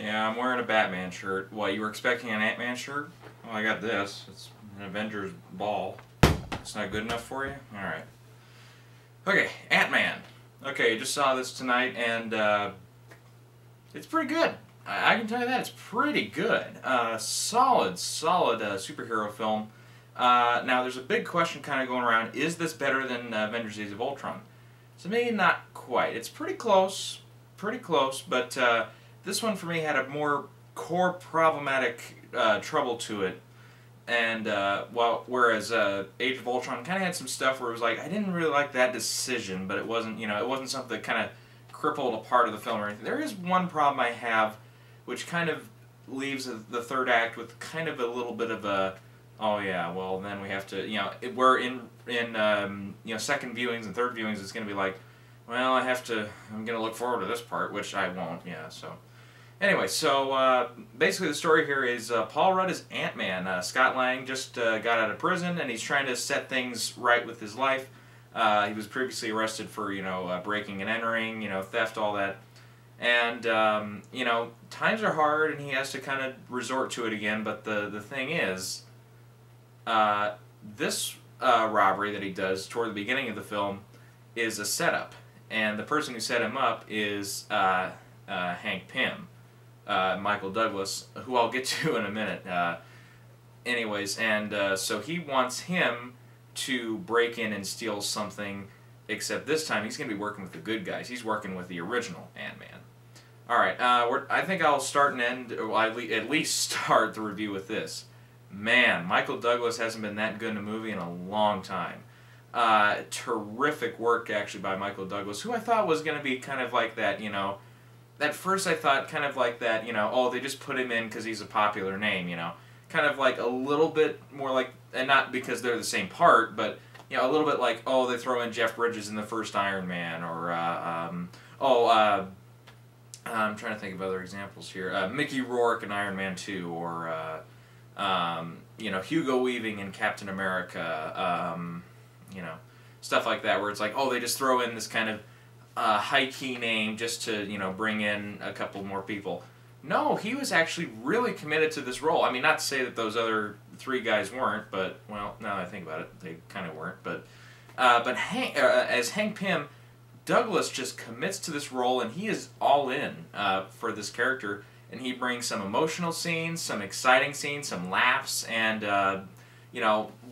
Yeah, I'm wearing a Batman shirt. What, you were expecting an Ant-Man shirt? Well, I got this. It's an Avengers ball. It's not good enough for you? Alright. Okay, Ant-Man. Okay, just saw this tonight, and it's pretty good. I can tell you that. It's pretty good. Solid superhero film. Now, there's a big question kind of going around. Is this better than Avengers Age of Ultron? So maybe not quite. It's pretty close, but this one for me had a more core problematic trouble to it. And whereas Age of Ultron kind of had some stuff where it was like, I didn't really like that decision, but it wasn't, it wasn't something that kind of crippled a part of the film or anything. There is one problem I have, which kind of leaves the third act with kind of a little bit of a, oh yeah, well then we have to, we're in second viewings and third viewings, it's going to be like, well, I'm going to look forward to this part, which I won't, yeah, so. Anyway, so basically the story here is Paul Rudd is Ant-Man. Scott Lang just got out of prison, and he's trying to set things right with his life. He was previously arrested for, breaking and entering, theft, all that. And, times are hard, and he has to kind of resort to it again, but the thing is, this robbery that he does toward the beginning of the film is a setup. And the person who set him up is Hank Pym. Michael Douglas, who I'll get to in a minute. Anyways, and so he wants him to break in and steal something, except this time he's going to be working with the good guys. He's working with the original Ant-Man. Alright, I think I'll start and end, or at least start the review with this. Man, Michael Douglas hasn't been that good in a movie in a long time. Terrific work, actually, by Michael Douglas, who I thought was going to be kind of like that, at first I thought kind of like that, oh, they just put him in because he's a popular name, kind of like a little bit more like, and not because they're the same part, but, a little bit like, oh, they throw in Jeff Bridges in the first Iron Man, or, I'm trying to think of other examples here, Mickey Rourke in Iron Man 2, or, Hugo Weaving in Captain America, stuff like that, where it's like, oh, they just throw in this kind of high-key name just to, bring in a couple more people. No, he was actually really committed to this role. I mean, not to say that those other three guys weren't, but, well, now that I think about it, they kind of weren't. But as Hank Pym, Douglas just commits to this role, and he is all in for this character. And he brings some emotional scenes, some exciting scenes, some laughs, and,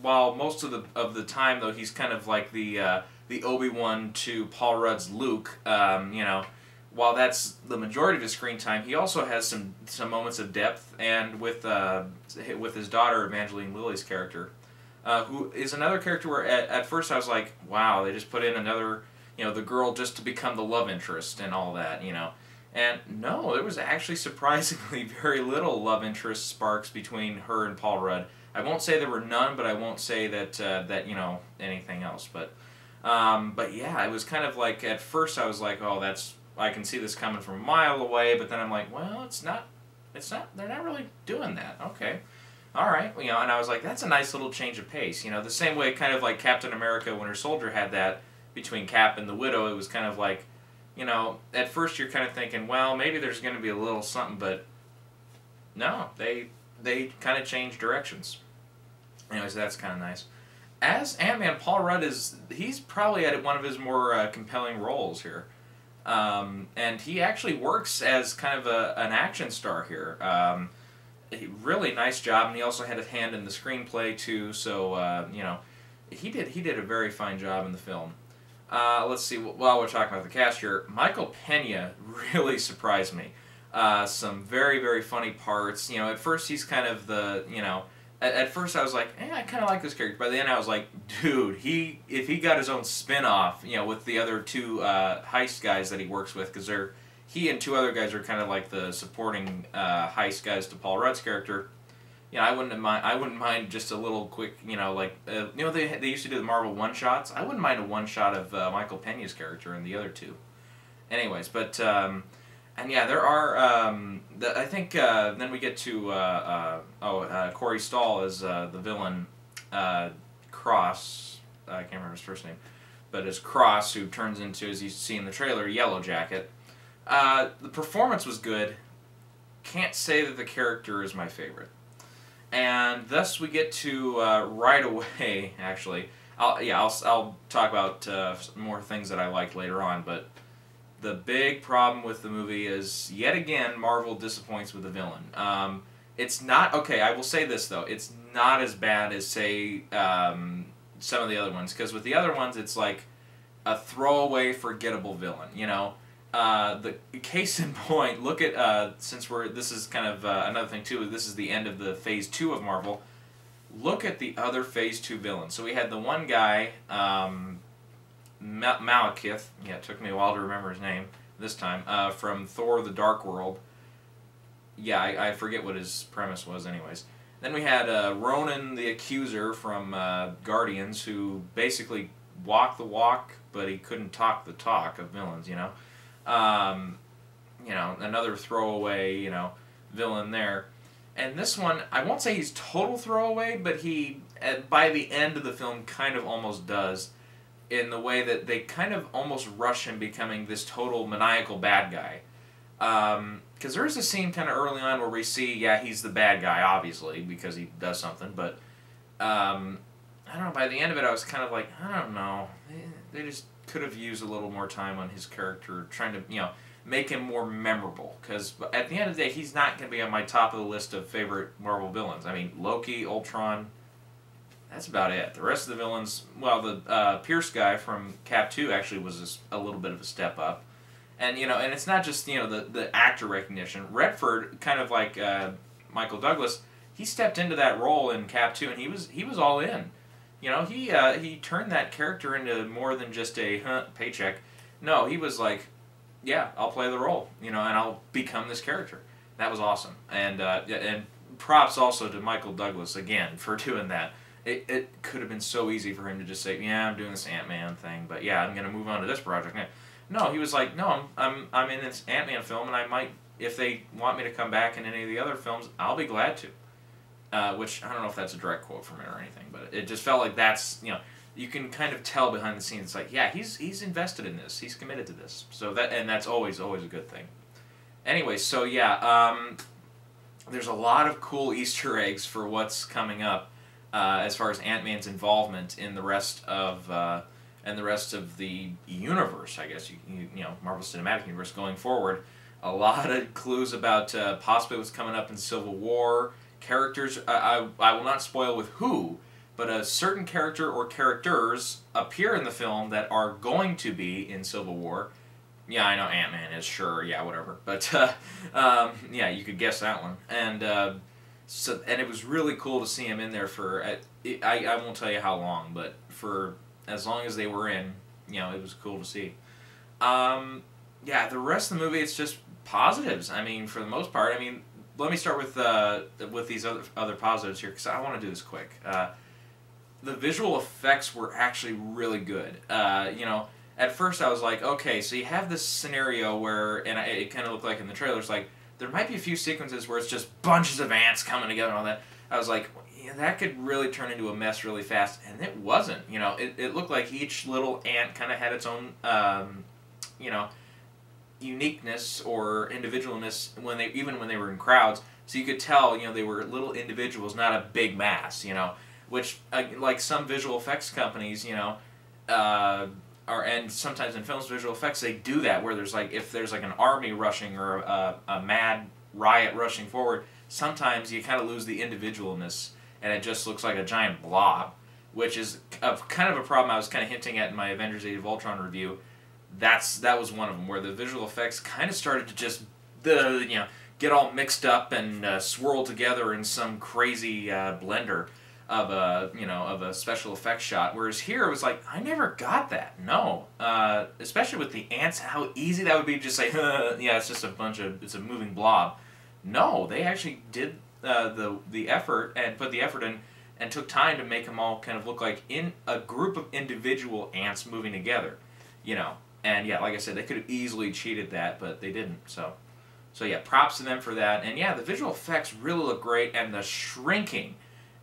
while most of the time, though, he's kind of like the Obi-Wan to Paul Rudd's Luke, while that's the majority of his screen time, he also has some moments of depth, and with his daughter, Evangeline Lilly's character, who is another character where at first I was like, wow, they just put in another, the girl just to become the love interest and all that, And no, there was actually surprisingly very little love interest sparks between her and Paul Rudd. I won't say there were none, but I won't say that anything else. But yeah, it was kind of like, at first I was like, oh, I can see this coming from a mile away, but then I'm like, well, it's not, they're not really doing that. Okay. All right. And I was like, that's a nice little change of pace. The same way kind of like Captain America Winter Soldier had that between Cap and the Widow. It was kind of like, at first you're kind of thinking, well, maybe there's going to be a little something, but no, they kind of changed directions. Anyways, that's kind of nice. As Ant-Man, Paul Rudd he's probably at one of his more compelling roles here. And he actually works as kind of an action star here. Really nice job, and he also had a hand in the screenplay too, so, he did a very fine job in the film. Let's see, while we're talking about the cast here, Michael Pena really surprised me. Some very, very funny parts. At first he's kind of the, at first I was like, I kind of like this character. By the end I was like, dude, if he got his own spin-off, with the other two heist guys that he works with, because he and two other guys are kind of like the supporting heist guys to Paul Rudd's character. I wouldn't mind just a little quick, they used to do the Marvel one-shots. I wouldn't mind a one-shot of Michael Pena's character and the other two. Anyways, but, and yeah, there are, I think, then we get to, Corey Stoll as the villain, Cross, I can't remember his first name, but as Cross, who turns into, as you see in the trailer, Yellow Jacket. The performance was good. can't say that the character is my favorite. And thus we get to right away, actually. I'll talk about more things that I liked later on, but the big problem with the movie is, yet again, Marvel disappoints with the villain. It's not, okay, I will say this, though. It's not as bad as, say, some of the other ones, because with the other ones, it's like a throwaway, forgettable villain, you know? The case in point, look at, since this is kind of another thing too, this is the end of the Phase 2 of Marvel, look at the other Phase 2 villains. So we had the one guy, Malekith, yeah, it took me a while to remember his name this time, from Thor the Dark World. Yeah, I forget what his premise was anyways. Then we had Ronan the Accuser from Guardians, who basically walked the walk, but he couldn't talk the talk of villains, you know? You know, another throwaway, you know, villain there. And this one, I won't say he's total throwaway, but he, by the end of the film, kind of almost does, in the way that they kind of almost rush him becoming this total maniacal bad guy. Because there is a scene kind of early on where we see, yeah, he's the bad guy, obviously, because he does something, but, I don't know, by the end of it, I was kind of like, I don't know, they just could have used a little more time on his character, trying to, you know, make him more memorable, because at the end of the day, he's not going to be on my top of the list of favorite Marvel villains. I mean, Loki, Ultron, that's about it. The rest of the villains, well, the Pierce guy from Cap 2 actually was a little bit of a step up. And, you know, and it's not just, you know, the actor recognition. Redford, kind of like Michael Douglas, he stepped into that role in Cap 2, and he was all in. You know, he turned that character into more than just a paycheck. No, he was like, yeah, I'll play the role, you know, and I'll become this character. That was awesome. And props also to Michael Douglas, again, for doing that. It could have been so easy for him to just say, yeah, I'm doing this Ant-Man thing, but yeah, I'm going to move on to this project. No, he was like, no, I'm in this Ant-Man film, and I might, if they want me to come back in any of the other films, I'll be glad to. Which, I don't know if that's a direct quote from it or anything, but it just felt like that's, you know, you can kind of tell behind the scenes, it's like, yeah, he's invested in this, he's committed to this, so that's always a good thing. Anyway, so yeah, there's a lot of cool Easter eggs for what's coming up, as far as Ant-Man's involvement in the rest of the universe, I guess, you know, Marvel Cinematic Universe going forward. A lot of clues about possibly what's coming up in Civil War. Characters, I will not spoil with who, but a certain character or characters appear in the film that are going to be in Civil War. Yeah, I know Ant-Man is, sure, yeah, whatever. But, yeah, you could guess that one. And it was really cool to see him in there for, I won't tell you how long, but for as long as they were in, you know, it was cool to see. Yeah, the rest of the movie, it's just positives. I mean, for the most part, I mean, let me start with these other positives here, because I want to do this quick. The visual effects were actually really good. You know, at first I was like, okay, so you have this scenario where, and it kind of looked like in the trailers, like, there might be a few sequences where it's just bunches of ants coming together and all that. I was like, yeah, that could really turn into a mess really fast, and it wasn't. You know, it looked like each little ant kind of had its own, you know, uniqueness or individualness even when they were in crowds. So you could tell, you know, they were little individuals, not a big mass. You know, which like some visual effects companies, you know, and sometimes in films, visual effects, they do that where there's like, if there's like an army rushing or a mad riot rushing forward, sometimes you kind of lose the individualness and it just looks like a giant blob, which is kind of a problem I was kind of hinting at in my Avengers Age of Ultron review. That was one of them, where the visual effects kind of started to just, you know, get all mixed up and swirl together in some crazy blender of a special effects shot. Whereas here it was like, I never got that. No, especially with the ants, how easy that would be to just say, yeah, it's just it's a moving blob. No, they actually did the effort and put the effort in and took time to make them all kind of look like in a group of individual ants moving together, you know. And yeah, like I said, they could have easily cheated that, but they didn't. So yeah, props to them for that. And yeah, the visual effects really look great, and the shrinking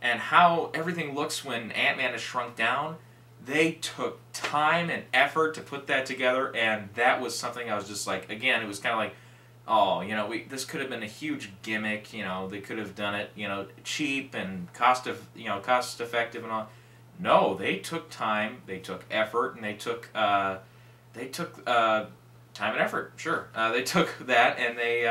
and how everything looks when Ant-Man is shrunk down, they took time and effort to put that together, and that was something I was just like, again, it was kind of like, oh, this could have been a huge gimmick. They could have done it, cheap and cost effective and all. No, they took time, they took effort, and they took time and effort. Sure, they took that, and they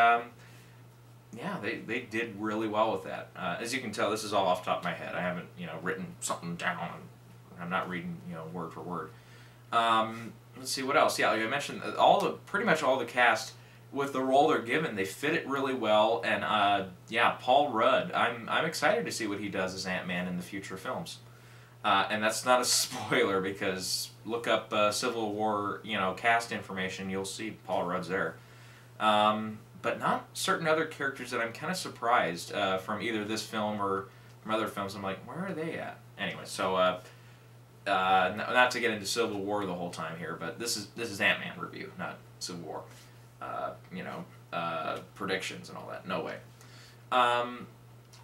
did really well with that. As you can tell, this is all off the top of my head. I haven't written something down. I'm not reading word for word. Let's see what else. Yeah, like I mentioned, pretty much all the cast, with the role they're given, they fit it really well. And Paul Rudd, I'm excited to see what he does as Ant-Man in the future films. And that's not a spoiler, because look up Civil War cast information, you'll see Paul Rudd's there. But not certain other characters that I'm kind of surprised from either this film or from other films. I'm like, where are they at? Anyway, so not to get into Civil War the whole time here, but this is Ant-Man review, not Civil War. Predictions and all that. No way.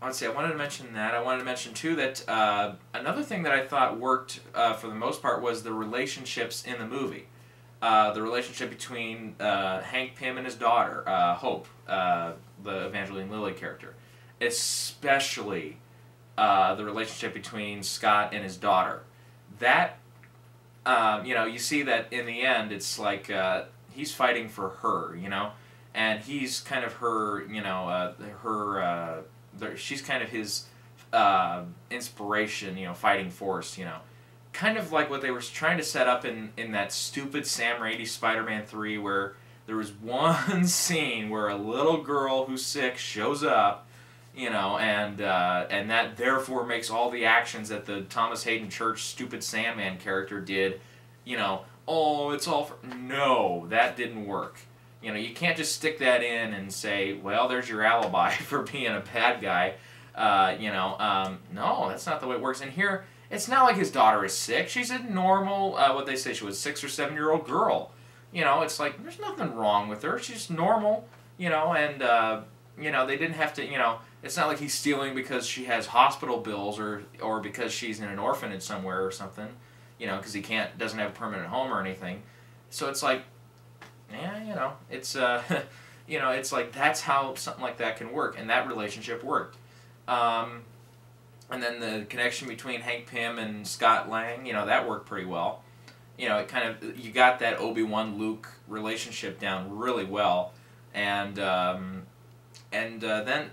Let's see, I wanted to mention that. I wanted to mention, too, that another thing that I thought worked for the most part was the relationships in the movie. The relationship between Hank Pym and his daughter, Hope, the Evangeline Lilly character. Especially the relationship between Scott and his daughter. That, you see that in the end, it's like he's fighting for her, and he's kind of her, she's kind of his inspiration, fighting force, Kind of like what they were trying to set up in that stupid Sam Raimi Spider-Man 3, where there was one scene where a little girl who's sick shows up, and that therefore makes all the actions that the Thomas Hayden Church stupid Sandman character did, oh, it's all for... No, that didn't work. You can't just stick that in and say, well, there's your alibi for being a bad guy. No, that's not the way it works. And here, it's not like his daughter is sick. She's a normal, what they say, she was a 6 or 7-year-old girl. It's like, there's nothing wrong with her. She's normal, and, they didn't have to, it's not like he's stealing because she has hospital bills or because she's in an orphanage somewhere or something, because he doesn't have a permanent home or anything. So it's like, yeah, it's, it's like that's how something like that can work, and that relationship worked. And then the connection between Hank Pym and Scott Lang, that worked pretty well. It kind of, you got that Obi-Wan Luke relationship down really well, and then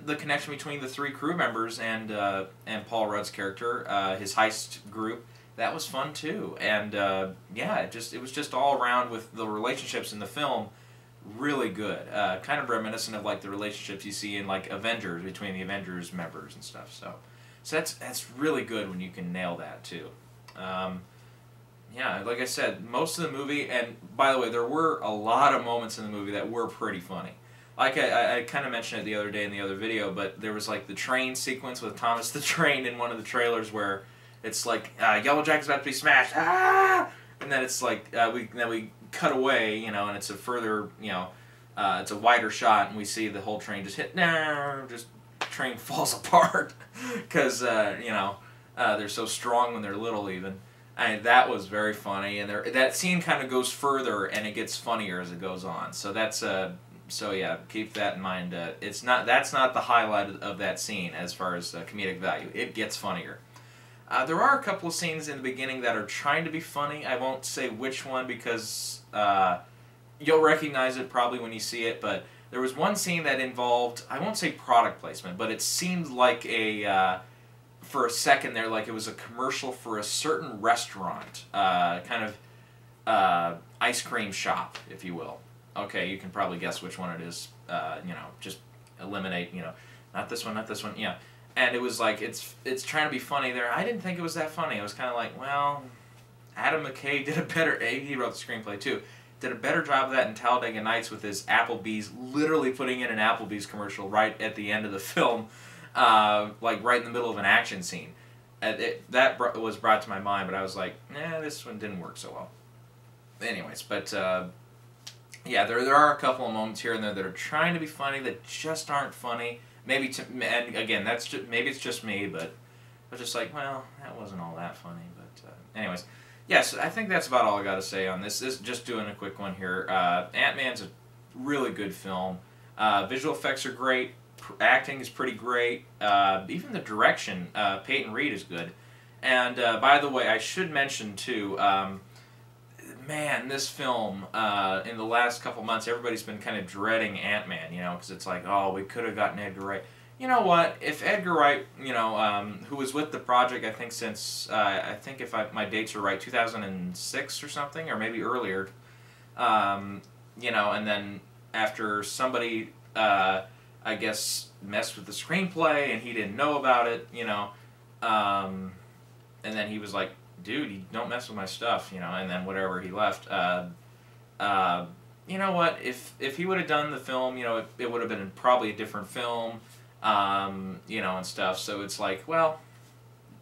the connection between the 3 crew members and Paul Rudd's character, his heist group, that was fun too. And it was just all around with the relationships in the film really good. Kind of reminiscent of like the relationships you see in like Avengers, between the Avengers members and stuff. So that's really good when you can nail that too. Like I said, most of the movie, and by the way, there were a lot of moments in the movie that were pretty funny. Like I kind of mentioned it the other day in the other video, but there was like the train sequence with Thomas the Train in one of the trailers where it's like Yellow Jacket's about to be smashed, and then it's like we cut away, and it's a further, it's a wider shot, and we see the whole train just train falls apart because they're so strong when they're little even. And that was very funny, and that scene kind of goes further and it gets funnier as it goes on. So that's keep that in mind. That's not the highlight of that scene as far as comedic value. It gets funnier. There are a couple of scenes in the beginning that are trying to be funny. I won't say which one because you'll recognize it probably when you see it, but there was one scene that involved, I won't say product placement, but it seemed like for a second there, like it was a commercial for a certain restaurant, kind of ice cream shop, if you will. Okay, you can probably guess which one it is, just eliminate, not this one, yeah. And it was like, it's trying to be funny there. I didn't think it was that funny. I was kind of like, well, Adam McKay did a better, he wrote the screenplay too, did a better job of that in Talladega Nights with his Applebee's, literally putting in an Applebee's commercial right at the end of the film, like right in the middle of an action scene. That was brought to my mind, but I was like, this one didn't work so well. Anyways, but there are a couple of moments here and there that are trying to be funny that just aren't funny. Maybe, and again, maybe it's just me, but I was just like, well, that wasn't all that funny. But anyways, yes, I think that's about all I got to say on this. Just doing a quick one here. Ant-Man's a really good film. Visual effects are great. Acting is pretty great. Even the direction, Peyton Reed is good. And by the way, I should mention too, man, this film, in the last couple months, everybody's been kind of dreading Ant-Man, you know, because it's like, oh, we could have gotten Edgar Wright. You know what? If Edgar Wright, you know, who was with the project, I think since, I think if my dates are right, 2006 or something, or maybe earlier, you know, and then after somebody, I guess, messed with the screenplay and he didn't know about it, you know, and then he was like, dude, you don't mess with my stuff, you know, and then whatever, he left. You know what, if he would have done the film, you know, it would have been probably a different film, you know, and stuff, so it's like, well,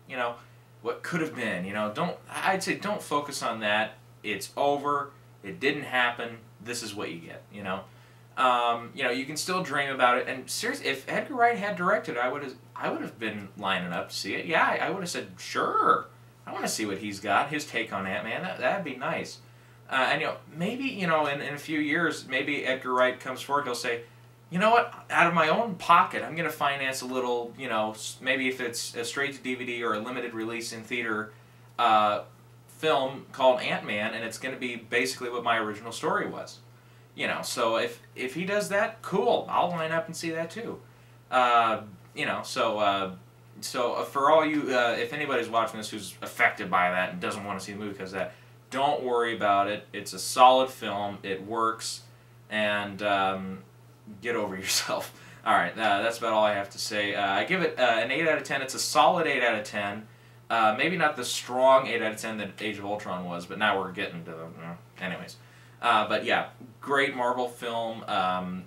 you know, what could have been, you know, I'd say don't focus on that, it's over, it didn't happen, this is what you get, you know. You know, you can still dream about it, and seriously, if Edgar Wright had directed, I would have been lining up to see it. Yeah, I would have said, sure, I want to see what he's got, his take on Ant-Man. That'd be nice. And you know, maybe, you know, in a few years, maybe Edgar Wright comes forward. He'll say, you know what? Out of my own pocket, I'm going to finance a little. You know, maybe if it's a straight to DVD or a limited release in theater film called Ant-Man, and it's going to be basically what my original story was. You know, so if he does that, cool. I'll line up and see that too. You know, so for all you, if anybody's watching this who's affected by that and doesn't want to see the movie because of that, don't worry about it. It's a solid film. It works, and get over yourself. All right, that's about all I have to say. I give it an 8 out of 10. It's a solid 8 out of 10. Maybe not the strong 8 out of 10 that Age of Ultron was, but now we're getting to the... anyways. But yeah, great Marvel film.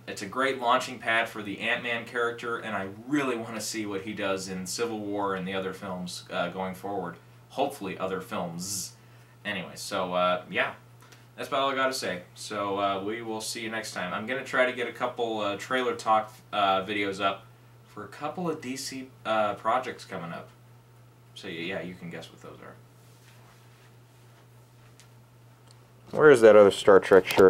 It's a great launching pad for the Ant-Man character, and I really want to see what he does in Civil War and the other films going forward. Hopefully other films. Anyway, so yeah, that's about all I got to say. So we will see you next time. I'm going to try to get a couple trailer talk videos up for a couple of DC projects coming up. So yeah, you can guess what those are. Where is that other Star Trek shirt?